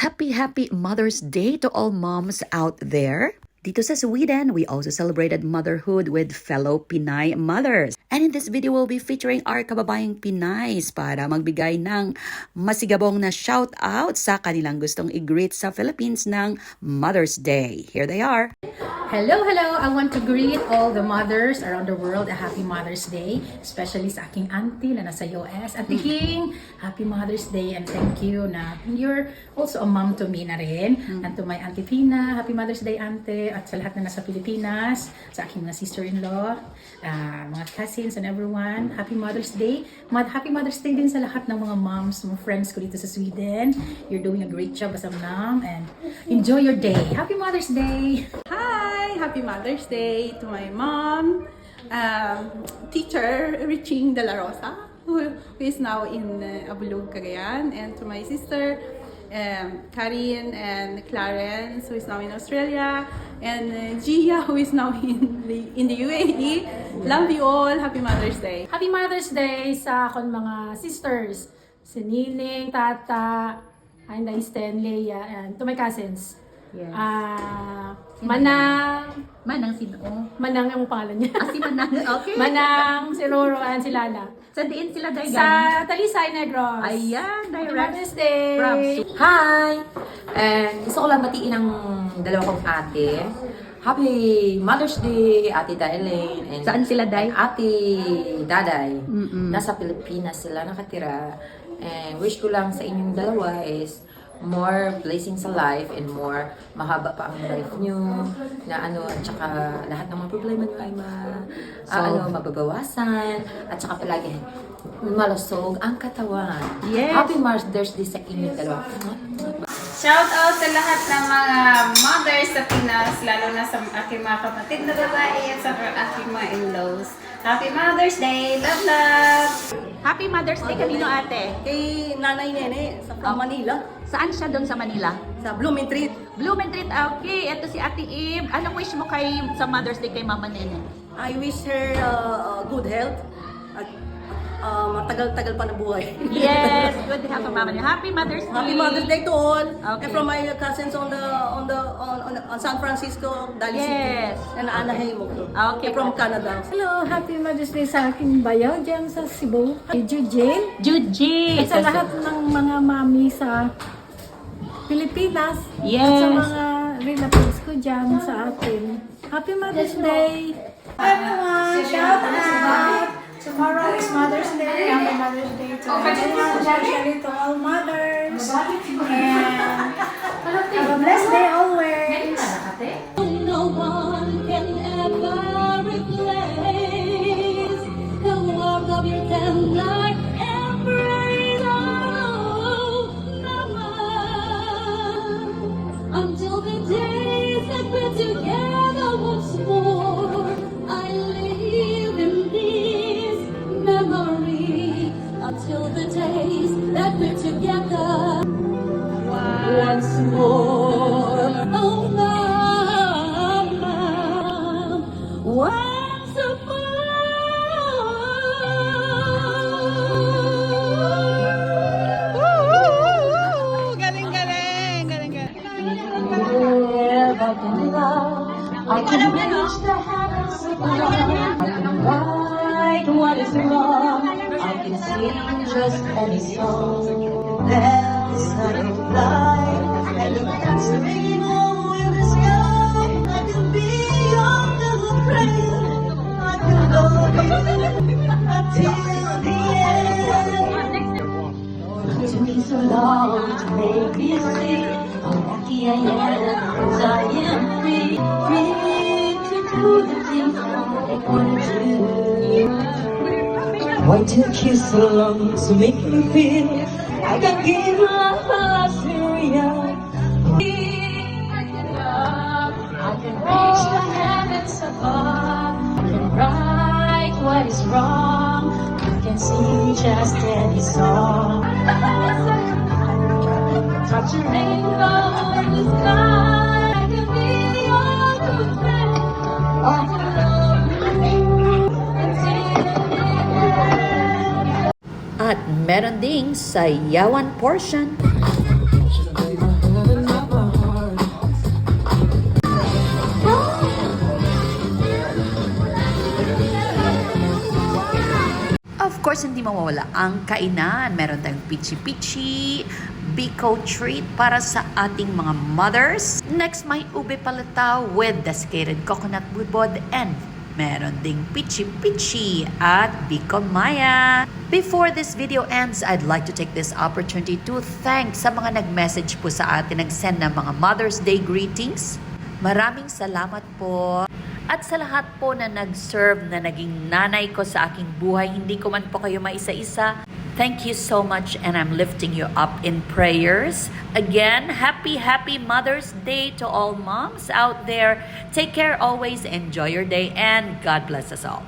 Happy Mother's Day to all moms out there. Dito sa Sweden, we also celebrated motherhood with fellow Pinay mothers. And in this video, we'll be featuring our kababayang Pinays para magbigay ng masigabong na shout out sa kanilang gustong i-greet sa Philippines ng Mother's Day. Here they are. Hello! I want to greet all the mothers around the world a happy Mother's Day, especially sa aking auntie na nasa US. Auntie King, happy Mother's Day and thank you na you're also a mom to me na rin. And to my Auntie Tina, happy Mother's Day auntie. At sa lahat na nasa Pilipinas, sa aking mga sister-in-law, mga cousins and everyone, happy Mother's Day. Happy Mother's Day din sa lahat ng mga moms, mga friends ko dito sa Sweden. You're doing a great job as a mom and enjoy your day. Happy Mother's Day! Hi! Happy Mother's Day to my mom, teacher Riching De La Rosa, who is now in Abulug, Cagayan, and to my sister Karin and Clarence, who is now in Australia, and Gia, who is now in the UAE. Love you all. Happy Mother's Day. Happy Mother's Day sa akong mga sisters, si Nining, Tata, Inday, Stanley, and to my cousins. Yes. Manang sino? Manang ang pangalan niya. Si Manang, okay. Manang, si Roro, and si Lala. Sa diin sila dahil Sa Talisay, Negros. Ayan, Happy direct. Mother's Day! Props. Hi! And gusto ko lang batiin ang dalawa kong ate. Happy Mother's Day, Ate Dailene. And Saan sila, Day? Ate Daday. Nasa Pilipinas sila nakatira. And wish ko lang sa inyong dalawa is more blessings sa life and more mahaba pa ang life nyo na at saka lahat ng mga problema nyo ay mababawasan at saka palagi malusog ang katawan. Yes. Happy Mother's Day sa inyong dalawa. Shout out sa lahat ng mga mothers sa Pinas, lalo na sa aking mga kapatid na babae at sa aking mga in-laws. Happy Mother's Day! Love, love! Happy Mother's Day kanino ate? Kay Nanay Nene sa Manila, Saan siya doon sa Manila? sa Blooming Treat. Blumentritt, okay. Ito si Ate Eve. Anong wish mo sa Mother's Day kay Mama Nene? I wish her good health at matagal-tagal pa na buhay. Yes, good to have a Mama Nene. Happy Mother's Day. Happy Mother's Day to all. Okay. And from my cousins on San Francisco, Dali Yes. City, and Anaheim. Okay. And from Canada. Hello! Happy Mother's Day sa aking bayaw dyan sa Cebu. Kay Jujin. Juji. At sa lahat ng mga mami sa Pilipinas. Yes. At sa mga relatives ko dyan sa atin. Happy Mother's Day! Everyone, shout out! Tomorrow is Mother's Day. Happy Mother's Day to everyone, especially to all mothers. And have a blessed day always. No one can ever replace the warmth of your tender embrace, oh, Mama. Until the days that we're together once more, I live in this memory. Until the days that we're together once more, oh Mama, once more. I can reach the heavens above. I can right what is wrong. I can sing just any song. Let the sun fly and look at the rainbow in the sky. I can be your little friend. I can love you until the end. It took me so long to make me see how lucky I am, 'cause I am free to do the things I wanna do. Why took you so long to make me feel I can give love a serious? I can love, I can reach the heavens above. I can right what is wrong. I can sing just any song. Touch a rainbow in the sky. I can be your good friend. I can love you until the end. At meron ding sayawan portion. hindi mawawala ang kainan. Meron tayong pichi-pichi, Biko treat para sa ating mga mothers. Next, may ube palataw with desiccated coconut budbod and meron ding pichi-pichi at Biko Maya. Before this video ends, I'd like to take this opportunity to thank sa mga nag-message po sa atin, nag-send ng mga Mother's Day greetings. Maraming salamat po. At sa lahat po na nag-serve na naging nanay ko sa aking buhay, hindi ko man po kayo maisa-isa, thank you so much and I'm lifting you up in prayers. Again, happy Mother's Day to all moms out there. Take care always, enjoy your day, and God bless us all.